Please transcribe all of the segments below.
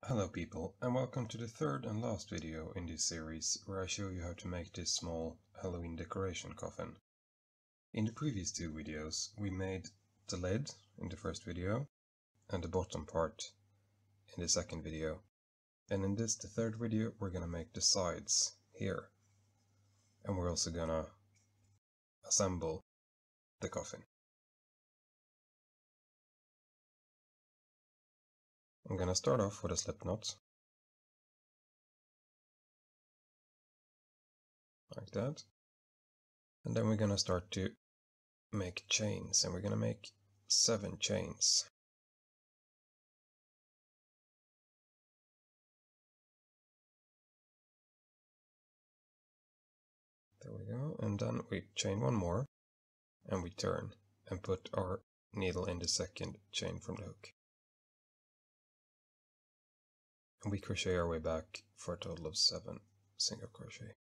Hello people, and welcome to the third and last video in this series where I show you how to make this small Halloween decoration coffin. In the previous two videos we made the lid in the first video and the bottom part in the second video. And in this, the third video, we're gonna make the sides here. And we're also gonna assemble the coffin. I'm gonna start off with a slip knot. Like that. And then we're gonna start to make chains, and we're gonna make 7 chains. There we go, and then we chain one more, and we turn and put our needle in the second chain from the hook. And we crochet our way back for a total of 7 single crochet.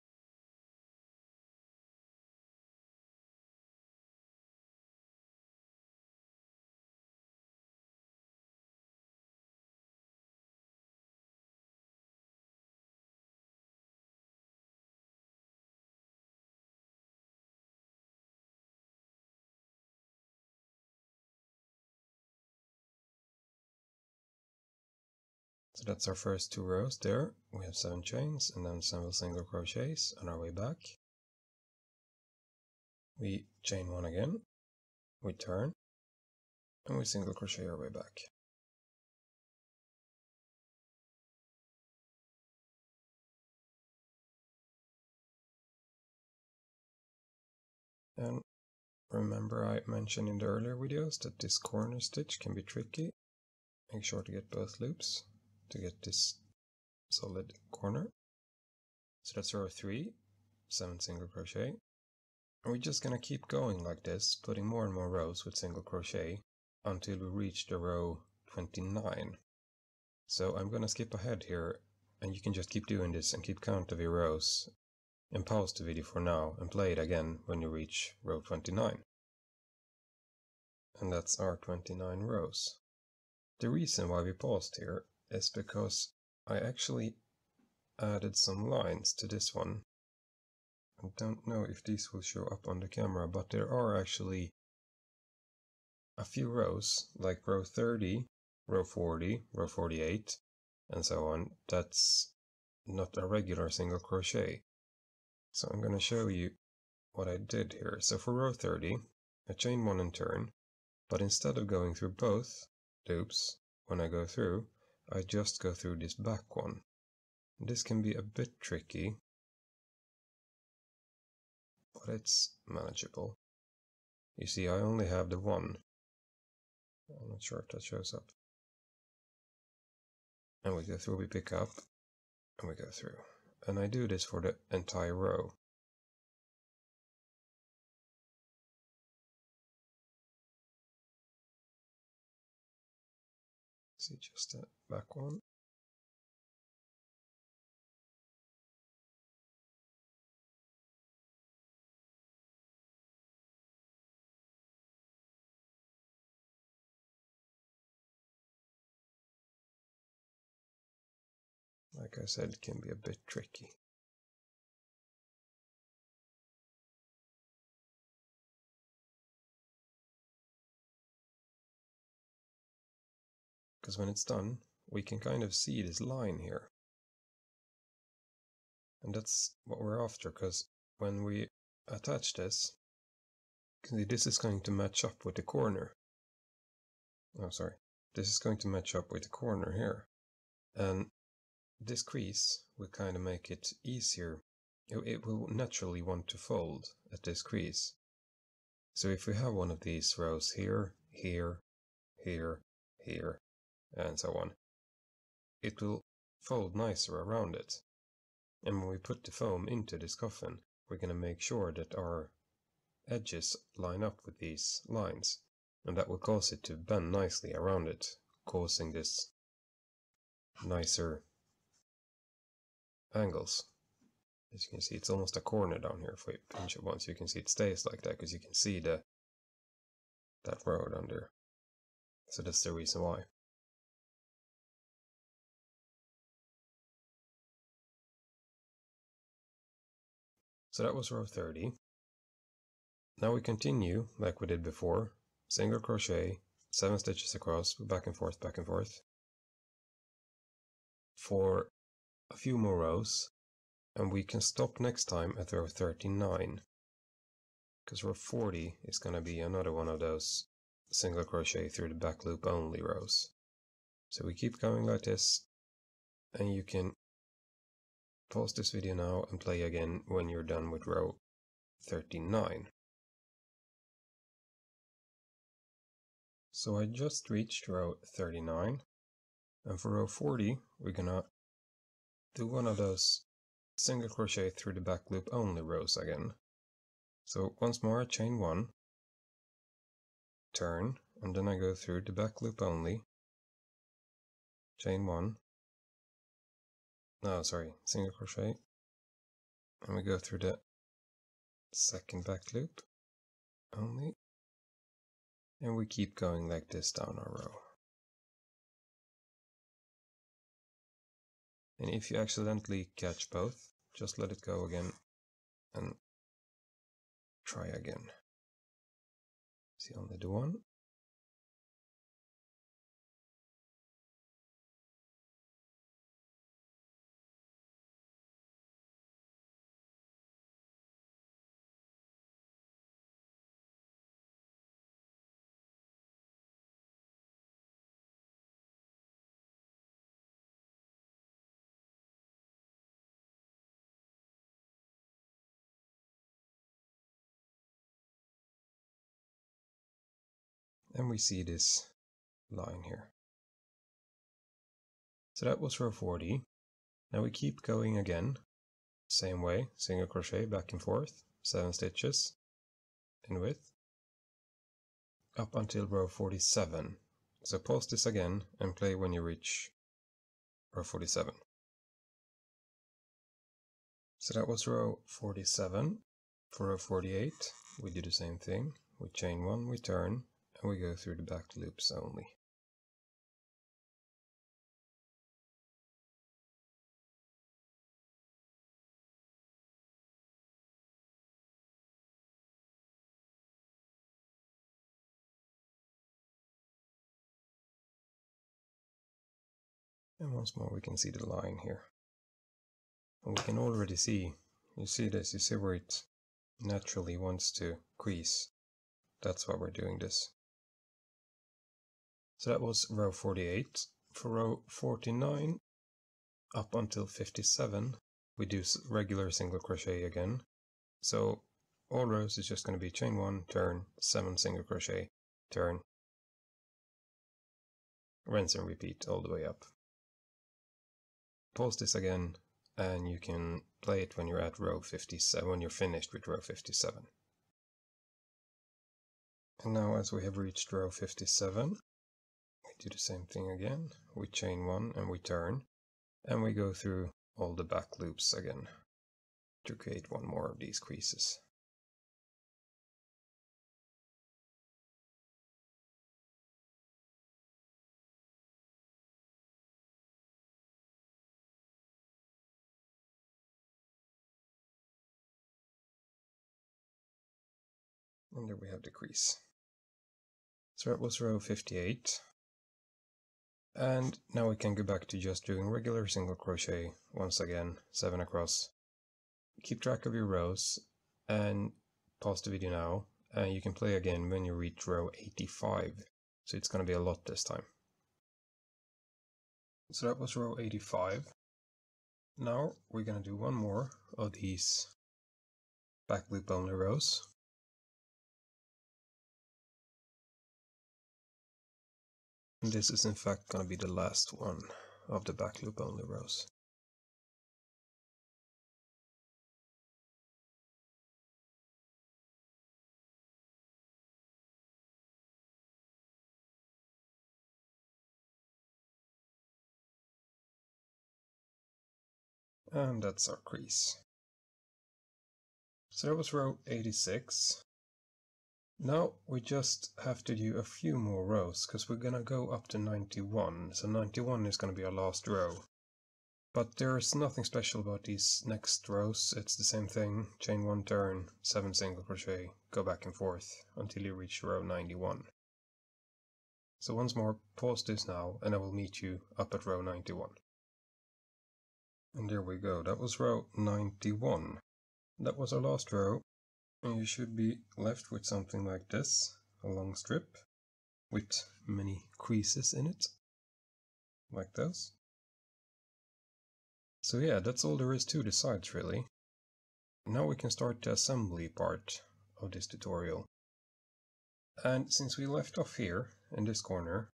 So that's our first 2 rows there. We have 7 chains and then 7 single crochets on our way back. We chain 1 again, we turn, and we single crochet our way back. And remember I mentioned in the earlier videos that this corner stitch can be tricky. Make sure to get both loops to get this solid corner. So that's row 3, 7 single crochet. And we're just gonna keep going like this, putting more and more rows with single crochet until we reach the row 29. So I'm gonna skip ahead here, and you can just keep doing this and keep count of your rows, and pause the video for now and play it again when you reach row 29. And that's our 29 rows. The reason why we paused here is because I actually added some lines to this one. I don't know if these will show up on the camera, but there are actually a few rows, like row 30, row 40, row 48, and so on. That's not a regular single crochet. So I'm going to show you what I did here. So for row 30, I chain 1 and turn, but instead of going through both loops when I go through, I just go through this back one. This can be a bit tricky, but it's manageable. You see, I only have the one. I'm not sure if that shows up. And we go through, we pick up, and we go through. And I do this for the entire row. See, just that back one. Like I said, it can be a bit tricky. Because when it's done, we can kind of see this line here. And that's what we're after, because when we attach this, this is going to match up with the corner. Oh, sorry. This is going to match up with the corner here. And this crease will kind of make it easier. It will naturally want to fold at this crease. So if we have one of these rows here, here, here, here, and so on, it will fold nicer around it. And when we put the foam into this coffin, we're going to make sure that our edges line up with these lines, and that will cause it to bend nicely around it, causing this nicer angles. As you can see, it's almost a corner down here. If we pinch it once, you can see it stays like that, because you can see that row down there. So that's the reason why. So that was row 30. Now we continue like we did before, single crochet, 7 stitches across, back and forth for a few more rows, and we can stop next time at row 39, because row 40 is going to be another one of those single crochet through the back loop only rows. So we keep going like this, and you can pause this video now and play again when you're done with row 39. So I just reached row 39, and for row 40 we're gonna do one of those single crochet through the back loop only rows again. So once more, chain 1, turn, and then I go through the back loop only, chain 1, single crochet, and we go through the second back loop only, and we keep going like this down our row. And if you accidentally catch both, just let it go again and try again. See, only the one. And we see this line here. So that was row 40. Now we keep going again, same way, single crochet back and forth, 7 stitches in width, up until row 47. So pause this again and play when you reach row 47. So that was row 47. For row 48, we do the same thing. We chain 1, we turn, and we go through the back loops only. And once more we can see the line here. And we can already see, you see this, you see where it naturally wants to crease. That's why we're doing this. So that was row 48. For row 49 up until 57, we do regular single crochet again. So all rows is just going to be chain 1, turn, 7 single crochet, turn, rinse and repeat all the way up. Pause this again, and you can play it when you're at row 57, when you're finished with row 57. And now as we have reached row 57, we do the same thing again. We chain 1 and we turn, and we go through all the back loops again to create one more of these creases. And there we have the crease. So that was row 58. And now we can go back to just doing regular single crochet once again, 7 across. Keep track of your rows and pause the video now, and you can play again when you reach row 85. So it's going to be a lot this time. So that was row 85. Now we're going to do one more of these back loop only rows. And this is in fact going to be the last one of the back loop only rows. And that's our crease. So that was row 86. Now we just have to do a few more rows because we're going to go up to 91. So 91 is going to be our last row. But there's nothing special about these next rows. It's the same thing. Chain 1 turn, 7 single crochet, go back and forth until you reach row 91. So once more, pause this now and I will meet you up at row 91. And there we go, that was row 91. That was our last row, and you should be left with something like this, a long strip with many creases in it, like those. So yeah, that's all there is to the sides really. Now we can start the assembly part of this tutorial. And since we left off here in this corner,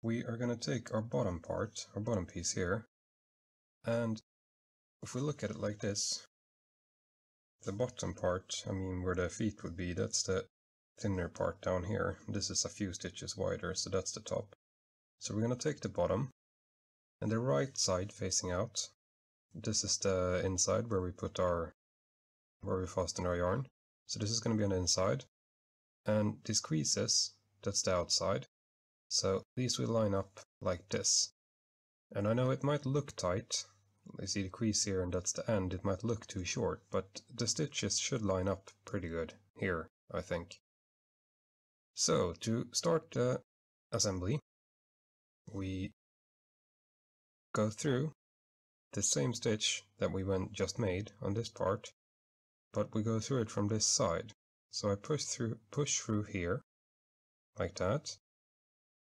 we are going to take our bottom part, our bottom piece here, and if we look at it like this, the bottom part, I mean where the feet would be, that's the thinner part down here. This is a few stitches wider, so that's the top. So we're going to take the bottom and the right side facing out. This is the inside where we put where we fasten our yarn. So this is going to be on the inside. And these creases, that's the outside. So these will line up like this. And I know it might look tight. You see the crease here and that's the end. It might look too short, but the stitches should line up pretty good here, I think. So to start the assembly, we go through the same stitch that we just made on this part, but we go through it from this side. So I push through here, like that.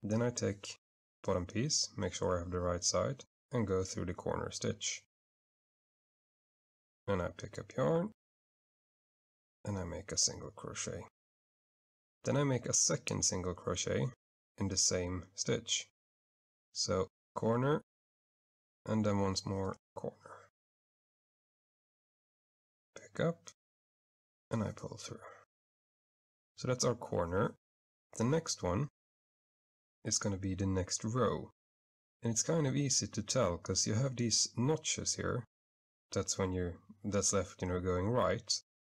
Then I take bottom piece, make sure I have the right side, and go through the corner stitch. And I pick up yarn, and I make a single crochet. Then I make a second single crochet in the same stitch. So corner, and then once more corner. Pick up, and I pull through. So that's our corner. The next one is going to be the next row. And it's kind of easy to tell because you have these notches here. That's left when you're going right.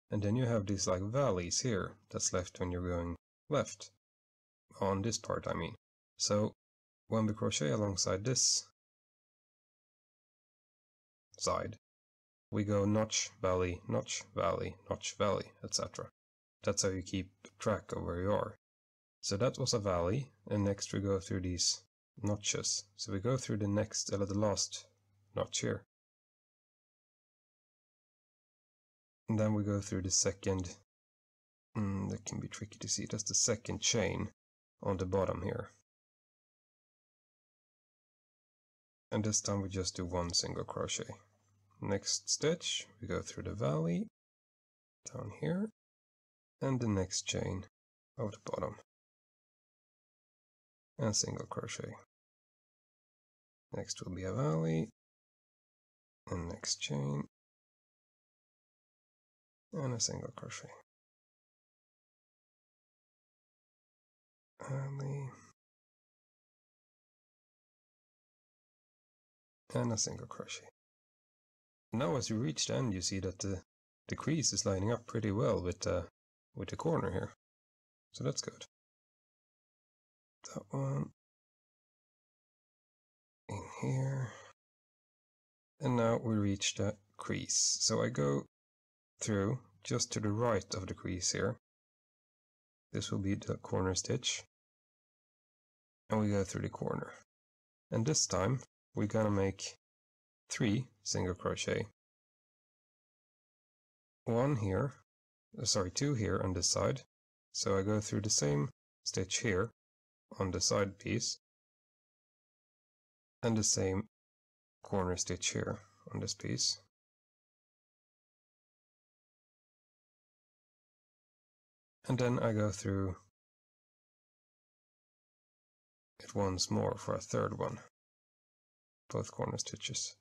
And then you have these like valleys here. That's left when you're going left. On this part, I mean. So when we crochet alongside this side, we go notch, valley, notch, valley, notch, valley, etc. That's how you keep track of where you are. So that was a valley, and next we go through these notches. So we go through the last notch here. And then we go through the second, that can be tricky to see, that's the second chain on the bottom here. And this time we just do one single crochet. Next stitch, we go through the valley, down here, and the next chain of the bottom. And single crochet. Next will be a valley, and next chain, and a single crochet. Valley, and a single crochet. Now as you reach the end, you see that the crease is lining up pretty well with the corner here. So that's good. That one in here. And now we reach the crease. So I go through just to the right of the crease here. This will be the corner stitch. And we go through the corner. And this time we're gonna make 3 single crochet. 2 here on this side. So I go through the same stitch here on the side piece and the same corner stitch here on this piece. And then I go through it once more for a third one, both corner stitches.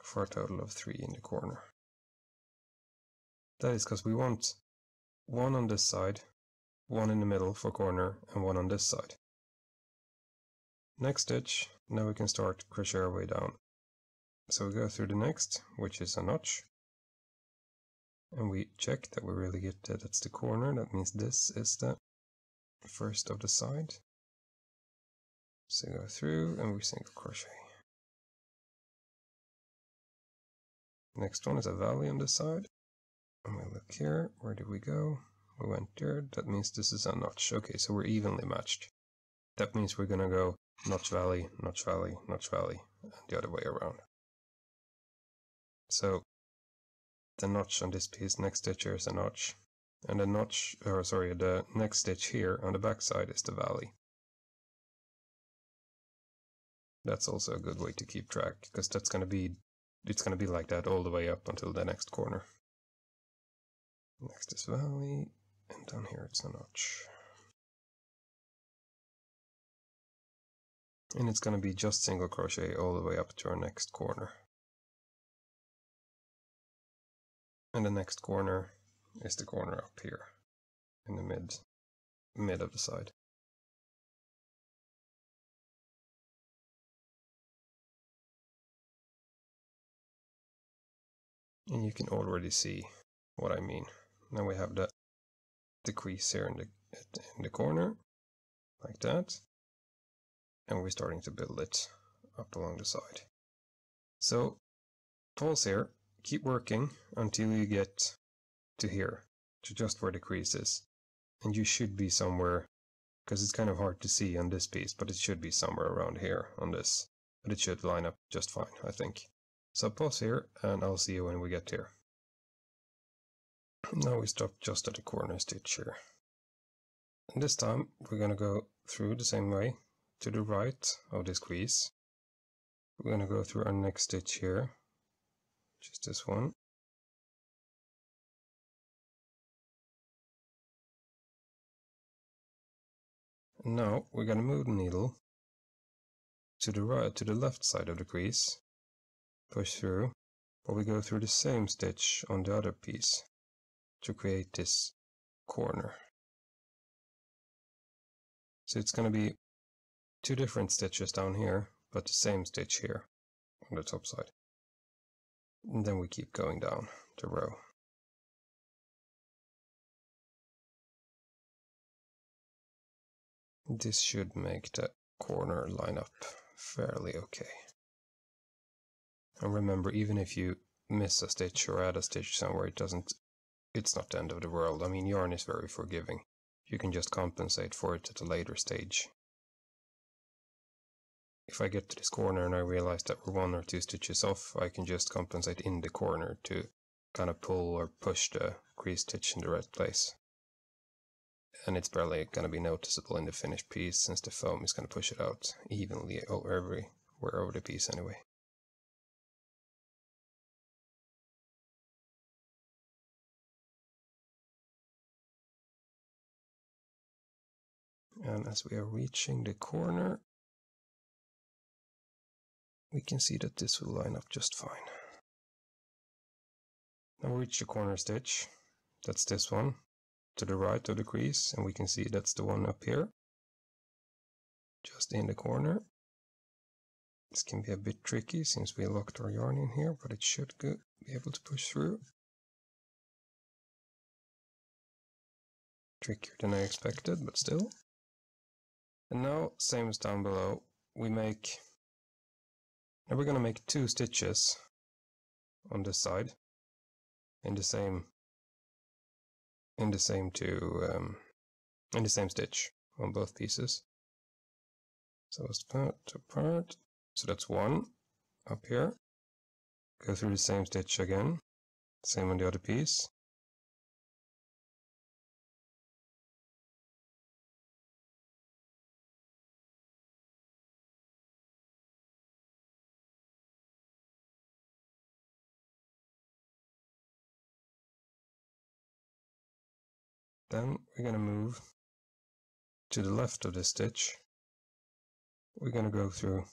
For a total of 3 in the corner. That is because we want 1 on this side, 1 in the middle for corner, and 1 on this side. Next stitch, now we can start crochet our way down. So we go through the next, which is a notch. and we check that we really get that that's the corner. That means this is the first of the side. So go through and we single crochet. Next one is a valley on the side. And we look here. Where did we go? We went there. That means this is a notch. Okay, so we're evenly matched. That means we're gonna go notch valley, notch valley, notch valley, and the other way around. So the notch on this piece, next stitch here is a notch, and the notch, or sorry, the next stitch here on the back side is the valley. That's also a good way to keep track, because it's gonna be like that all the way up until the next corner. Next is valley, and down here it's a notch. And it's gonna be just single crochet all the way up to our next corner. And the next corner is the corner up here in the mid of the side. And you can already see what I mean. Now we have the crease here in the corner, like that. And we're starting to build it up along the side. So pause here, keep working until you get to here, to just where the crease is. And you should be somewhere, because it's kind of hard to see on this piece, but it should be somewhere around here on this. But it should line up just fine, I think. So pause here, and I'll see you when we get here. Now we stop just at the corner stitch here. And this time we're going to go through the same way to the right of this crease. We're going to go through our next stitch here, which is this one. And now we're going to move the needle to the right, to the left side of the crease, push through, but we go through the same stitch on the other piece to create this corner. So it's going to be two different stitches down here, but the same stitch here on the top side. And then we keep going down the row. This should make the corner line up fairly okay. And remember, even if you miss a stitch or add a stitch somewhere, it's not the end of the world. I mean, yarn is very forgiving. You can just compensate for it at a later stage. If I get to this corner and I realize that we're 1 or 2 stitches off, I can just compensate in the corner to kind of pull or push the crease stitch in the right place. And it's barely going to be noticeable in the finished piece, since the foam is going to push it out evenly everywhere over the piece anyway. And as we are reaching the corner, we can see that this will line up just fine. Now we reach the corner stitch. That's this one to the right of the crease, and we can see that's the one up here, just in the corner. This can be a bit tricky since we locked our yarn in here, but it should be able to push through. Trickier than I expected, but still. And now, same as down below, now we're going to make 2 stitches on this side in the same stitch on both pieces. So it's part to part. So that's 1 up here. Go through the same stitch again. Same on the other piece. Then we're going to move to the left of this stitch. We're going to go through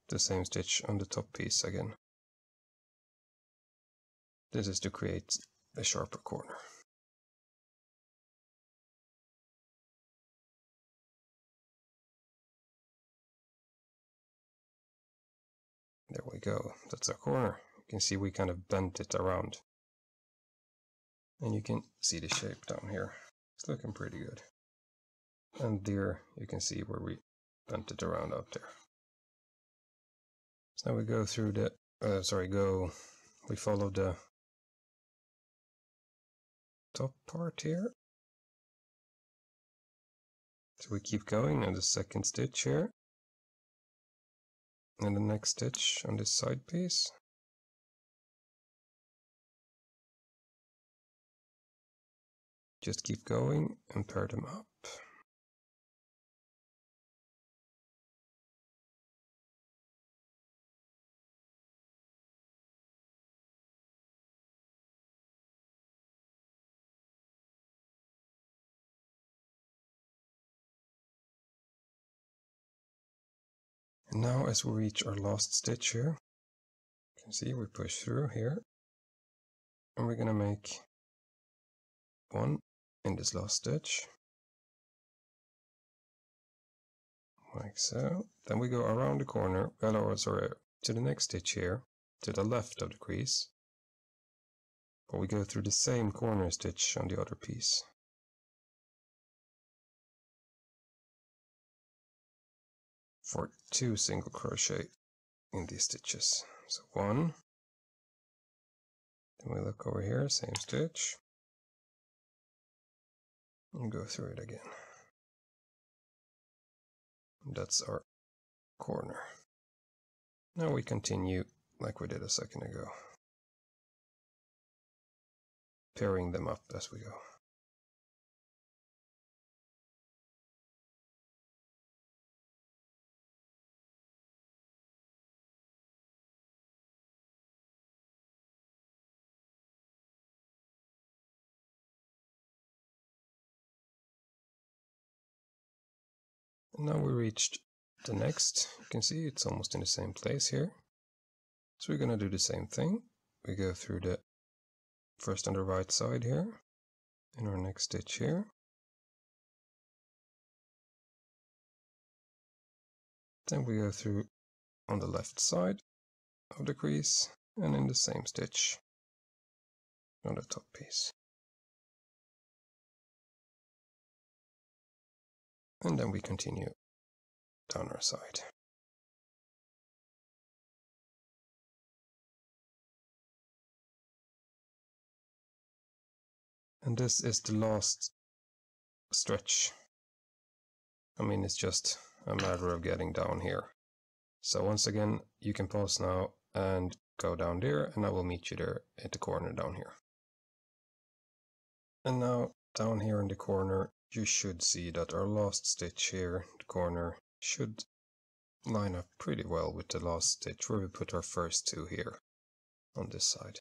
the same stitch on the top piece again. This is to create a sharper corner. There we go, that's our corner. You can see we kind of bent it around. And you can see the shape down here. It's looking pretty good. And there you can see where we bent it around up there. So now we go through the, we follow the top part here. So we keep going on the second stitch here. And the next stitch on this side piece. Just keep going and pair them up. And now as we reach our last stitch here, you can see we push through here. And we're gonna make one in this last stitch. Like so. Then we go around the corner, to the next stitch here, to the left of the crease. But we go through the same corner stitch on the other piece. For 2 single crochet in these stitches. So 1, then we look over here, same stitch, and go through it again. And that's our corner. Now we continue like we did a second ago, pairing them up as we go. And now we reached the next. You can see it's almost in the same place here. So we're going to do the same thing. We go through the first on the right side here, in our next stitch here. Then we go through on the left side of the crease and in the same stitch on the top piece. And then we continue down our side. And this is the last stretch. I mean, it's just a matter of getting down here. So once again, you can pause now and go down there, and I will meet you there at the corner down here. And now down here in the corner, you should see that our last stitch here, the corner, should line up pretty well with the last stitch where we put our first 2 here on this side.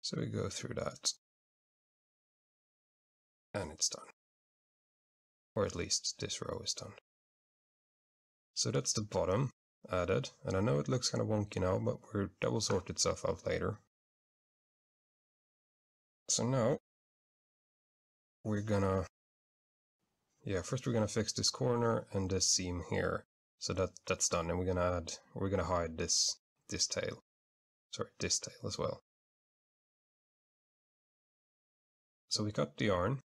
So we go through that, and it's done. Or at least this row is done. So that's the bottom added, and I know it looks kind of wonky now, but that will sort itself out later. So now we're gonna, first we're gonna fix this corner and this seam here. So that's done, and we're gonna hide this tail. Sorry, this tail as well. So we cut the yarn,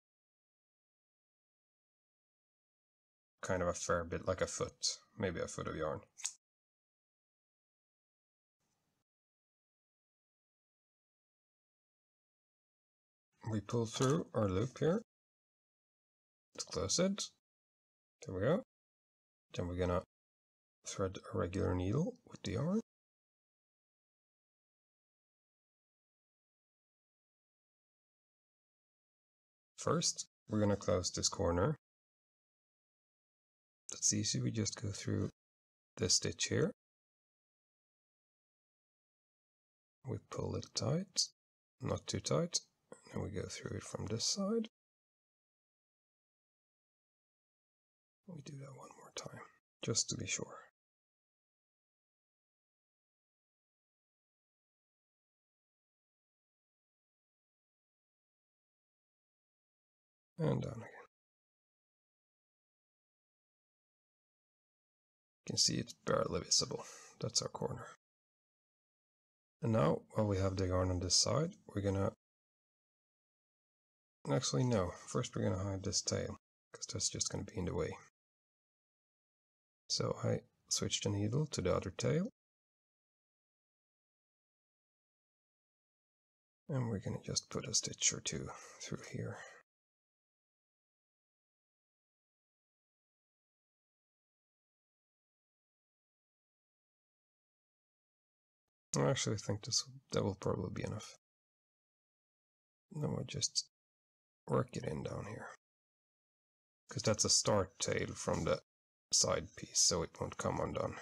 kind of a fair bit, like a foot, maybe a foot of yarn. We pull through our loop here. Let's close it. There we go. Then we're gonna thread a regular needle with the yarn. First, we're gonna close this corner. That's easy, we just go through this stitch here. We pull it tight, not too tight, and we go through it from this side. We do that one more time, just to be sure. And down again. You can see it's barely visible. That's our corner. And now, while we have the yarn on this side, we're gonna Actually, no. First we're going to hide this tail, because that's just going to be in the way. So I switch the needle to the other tail. And we're going to just put a stitch or two through here. I actually think that will probably be enough. Then we'll just work it in down here. Because that's a start tail from the side piece, so it won't come undone.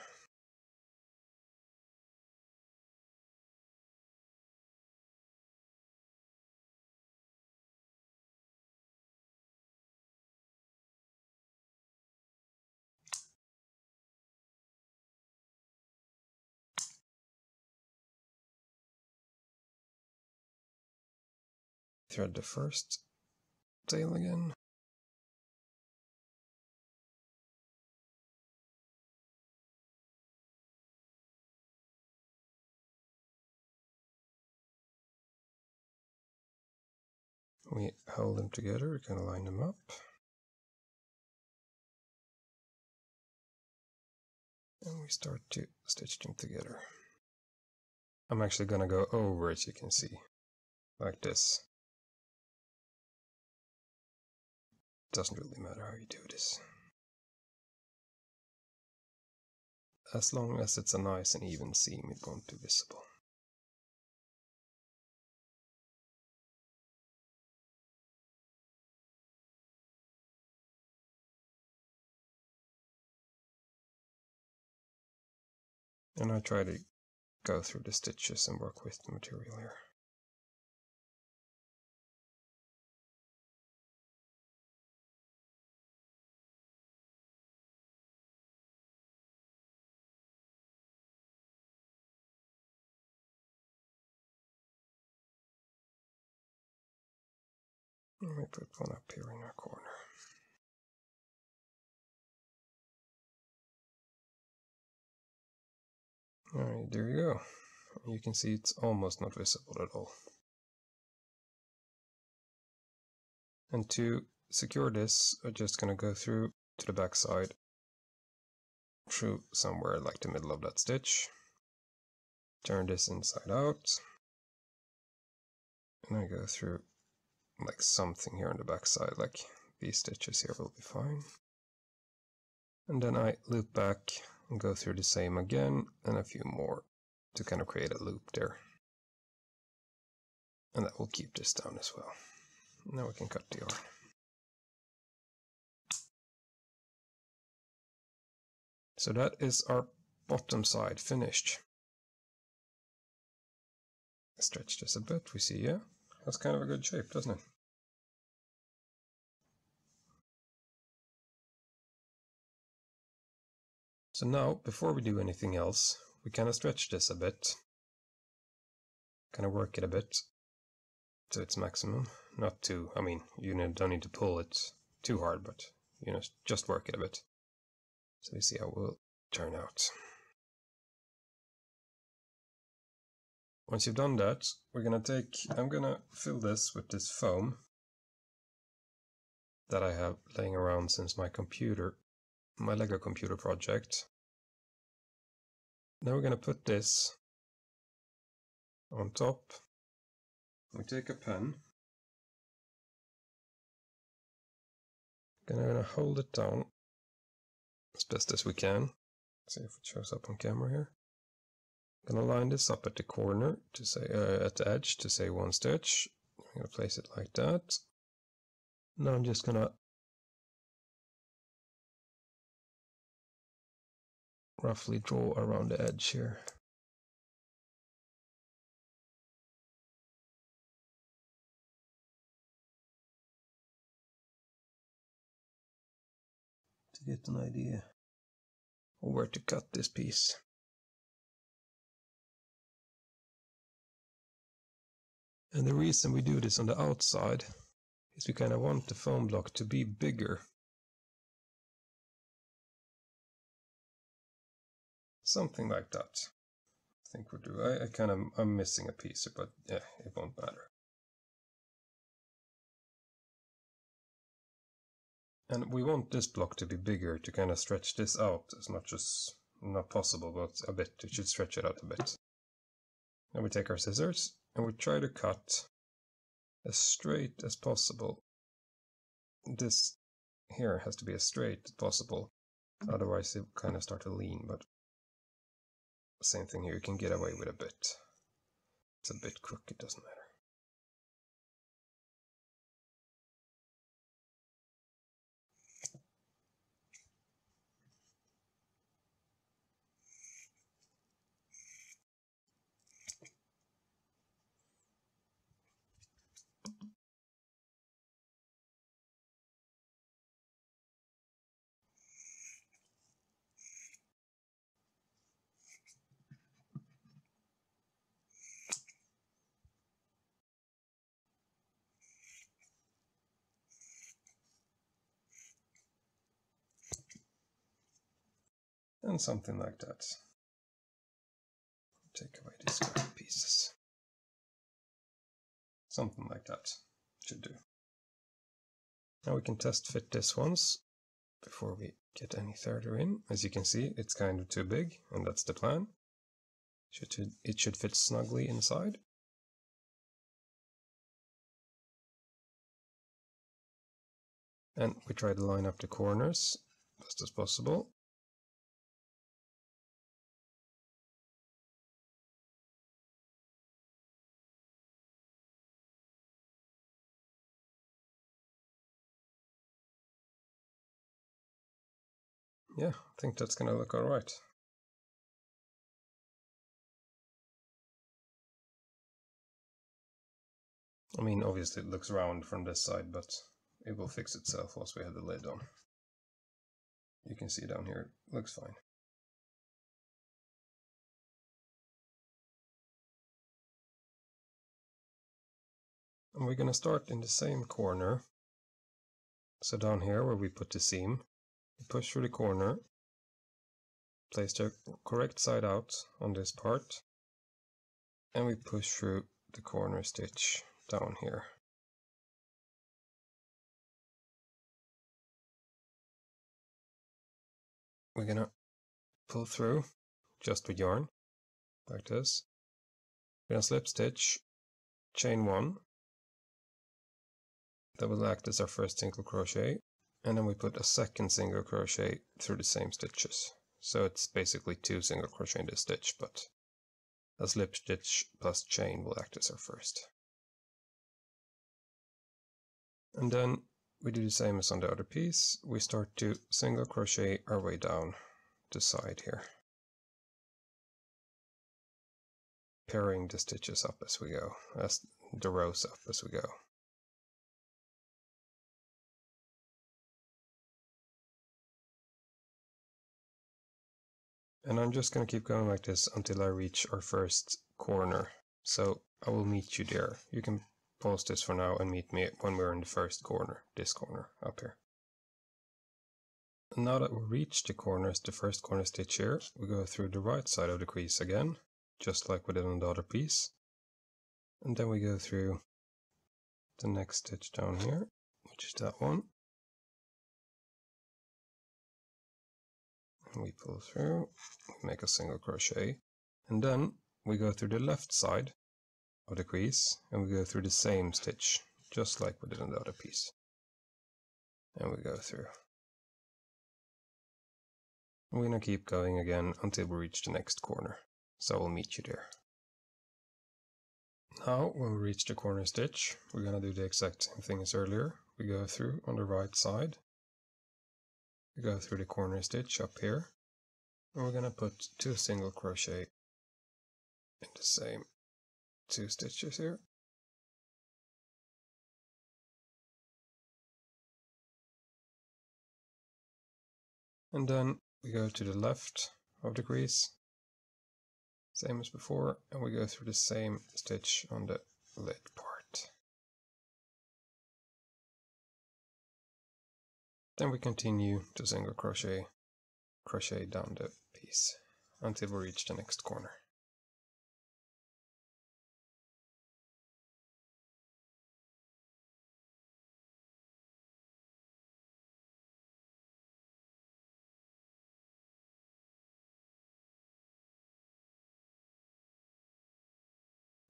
Thread the first tail again. We hold them together, we can line them up. And we start to stitch them together. I'm actually gonna go over, as you can see, like this. Doesn't really matter how you do this. As long as it's a nice and even seam, it won't be visible. And I try to go through the stitches and work with the material here. Let me put one up here in our corner. Alright, there you go. You can see it's almost not visible at all. And to secure this, I'm just going to go through to the back side, through somewhere like the middle of that stitch. Turn this inside out. And I go through like something here on the back side, like these stitches here will be fine. And then I loop back and go through the same again and a few more to kind of create a loop there. And that will keep this down as well. Now we can cut the yarn. So that is our bottom side finished. Stretch this a bit, we see, yeah, that's kind of a good shape, doesn't it? So now, before we do anything else, we kind of stretch this a bit. Kind of work it a bit to its maximum. Not too, I mean, you don't need to pull it too hard, but, you know, just work it a bit. So we see how it will turn out. Once you've done that, I'm gonna fill this with this foam that I have laying around since my Lego computer project. Now we're gonna put this on top. We take a pen. Gonna hold it down as best as we can. See if it shows up on camera here. Gonna line this up at the corner to say at the edge to say one stitch. I'm gonna place it like that. Now I'm just gonna roughly draw around the edge here. To get an idea of where to cut this piece. And the reason we do this on the outside is we kind of want the foam block to be bigger. Something like that. I think we'll do. I'm missing a piece, but yeah, it won't matter. And we want this block to be bigger to kind of stretch this out as much as, not possible, but a bit. It should stretch it out a bit. Then we take our scissors and we try to cut as straight as possible. This here has to be as straight as possible, otherwise it kind of start to lean, but same thing here, you can get away with a bit. It's a bit crooked, it doesn't matter. And something like that. Take away these scrap pieces. Something like that should do. Now we can test fit this once before we get any further in. As you can see, it's kind of too big, and that's the plan. It should fit snugly inside. And we try to line up the corners best as possible. Yeah, I think that's gonna look alright. I mean, obviously it looks round from this side, but it will fix itself once we have the lid on. You can see down here, it looks fine. And we're gonna start in the same corner. So down here where we put the seam, we push through the corner, place the correct side out on this part, and we push through the corner stitch down here. We're gonna pull through just with yarn, like this. We're gonna slip stitch, chain 1. That will act as our first single crochet, and then we put a second single crochet through the same stitches. So it's basically 2 single crochet in this stitch, but a slip stitch plus chain will act as our first. And then we do the same as on the other piece. We start to single crochet our way down the side here, pairing the stitches up as we go, as the rows up as we go. And I'm just going to keep going like this until I reach our first corner. So I will meet you there. You can pause this for now and meet me when we're in the first corner, this corner up here. And now that we reach the corners, the first corner stitch here, we go through the right side of the crease again, just like we did on the other piece. And then we go through the next stitch down here, which is that one. And we pull through, we make a single crochet, and then we go through the left side of the crease and we go through the same stitch, just like we did on the other piece. And we go through. We're going to keep going again until we reach the next corner, so we'll meet you there. Now when we reach the corner stitch, we're going to do the exact same thing as earlier. We go through on the right side, we go through the corner stitch up here, and we're going to put 2 single crochet in the same 2 stitches here. And then we go to the left of the crease, same as before, and we go through the same stitch on the lid part. Then we continue to single crochet down the piece until we reach the next corner.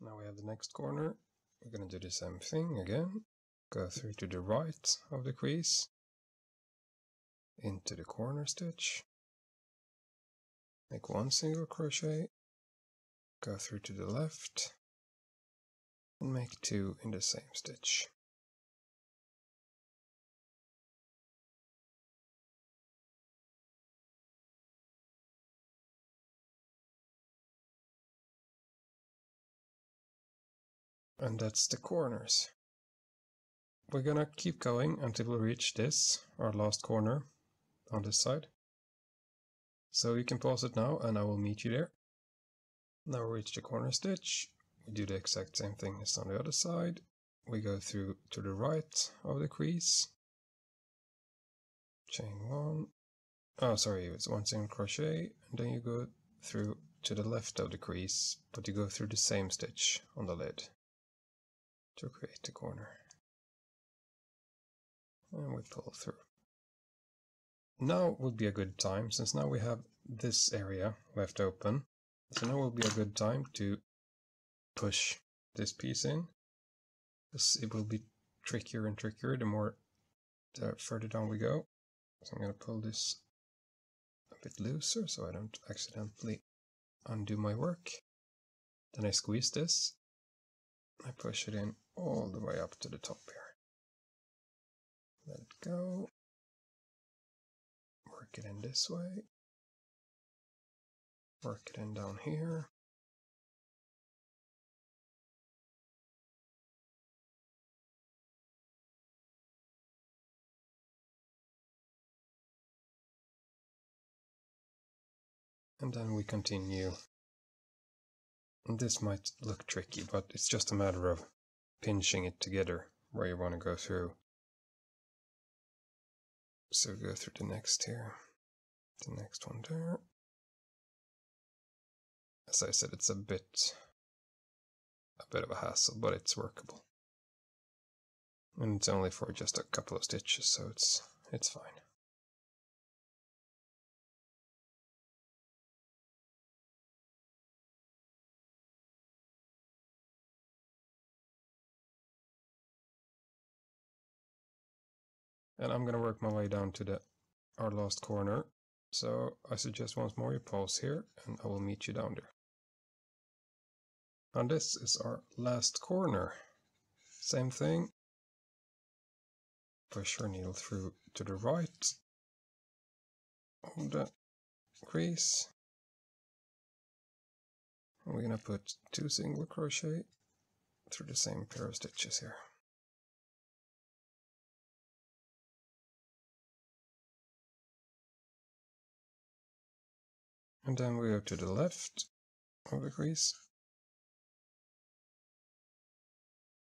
Now we have the next corner. We're going to do the same thing again. Go through to the right of the crease, into the corner stitch, make 1 single crochet, go through to the left, and make 2 in the same stitch. And that's the corners. We're gonna keep going until we reach this, our last corner on this side. So you can pause it now and I will meet you there. Now we reach the corner stitch. We do the exact same thing as on the other side. We go through to the right of the crease. Chain 1. Oh, sorry, it's 1 single crochet. And then you go through to the left of the crease, but you go through the same stitch on the lid to create the corner. And we pull through. Now would be a good time, since now we have this area left open. So now will be a good time to push this piece in. It will be trickier and trickier the further down we go. So I'm going to pull this a bit looser so I don't accidentally undo my work. Then I squeeze this. I push it in all the way up to the top here. Let it go. Work it in this way. Work it in down here. And then we continue. And this might look tricky, but it's just a matter of pinching it together where you want to go through. So go through the next here, the next one there. As I said, it's a bit of a hassle, but it's workable. And it's only for just a couple of stitches, so it's fine. And I'm going to work my way down to our last corner. So I suggest once more you pause here and I will meet you down there. And this is our last corner. Same thing. Push your needle through to the right of the crease. And we're going to put 2 single crochet through the same pair of stitches here. And then we go to the left of the crease.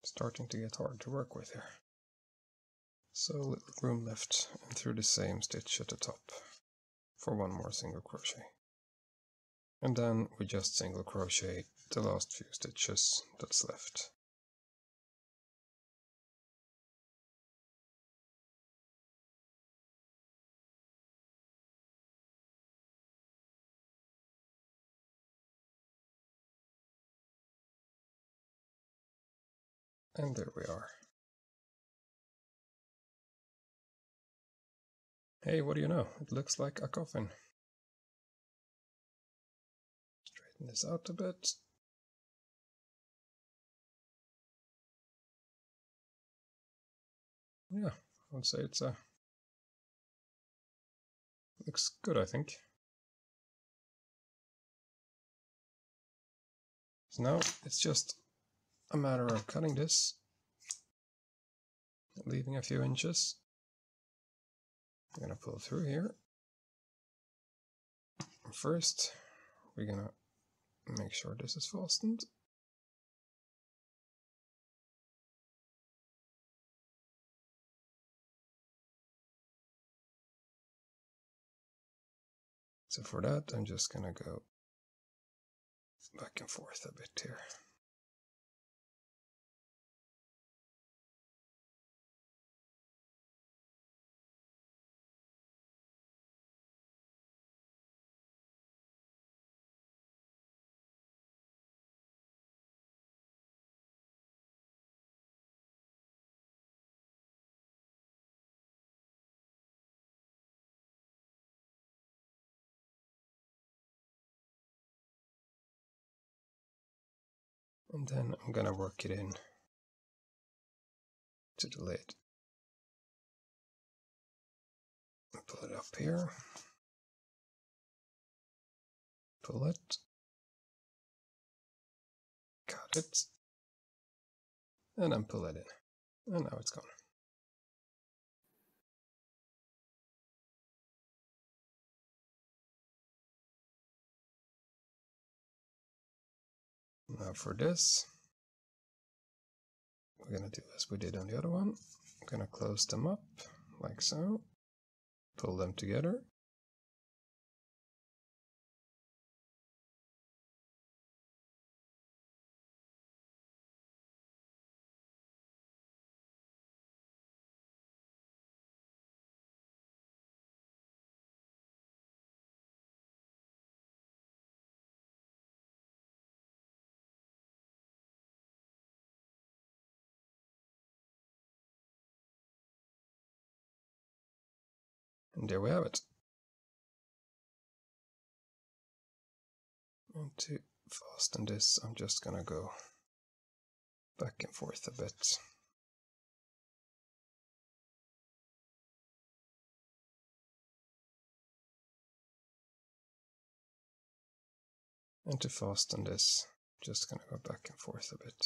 Starting to get hard to work with here. So little room left, and through the same stitch at the top for 1 more single crochet. And then we just single crochet the last few stitches that's left. And there we are. Hey, what do you know? It looks like a coffin. Straighten this out a bit. Yeah, I would say looks good, I think. So now it's just a matter of cutting this, leaving a few inches. I'm gonna pull through here. First, we're gonna make sure this is fastened. So for that, I'm just gonna go back and forth a bit here. And then I'm gonna work it in to the lid. Pull it up here. Pull it. Cut it. And then pull it in. And now it's gone. Now for this, we're gonna do as we did on the other one. I'm gonna close them up like so. Pull them together. And there we have it. And to fasten this, I'm just gonna go back and forth a bit. And to fasten this, just gonna go back and forth a bit.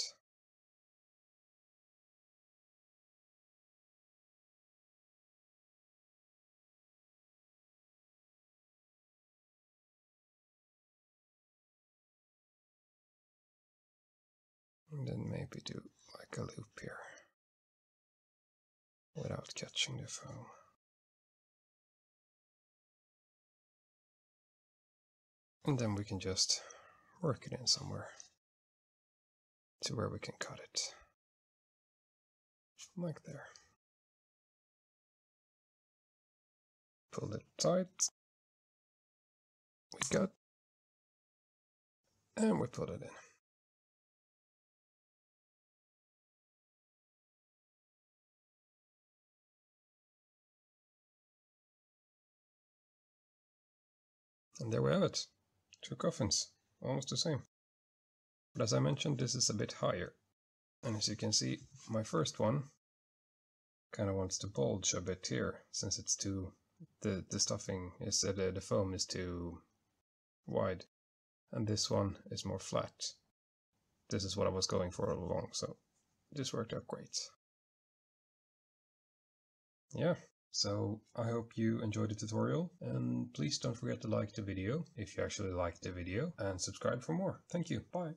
And then maybe do like a loop here without catching the foam. And then we can just work it in somewhere to where we can cut it. Like there. Pull it tight. We got. And we put it in. And there we have it. 2 coffins. Almost the same. But as I mentioned, this is a bit higher. And as you can see, my first one kind of wants to bulge a bit here, since it's too, the stuffing is, the foam is too wide. And this one is more flat. This is what I was going for all along, so this worked out great. Yeah, so I hope you enjoyed the tutorial, and please don't forget to like the video if you actually liked the video, and subscribe for more. Thank you, bye!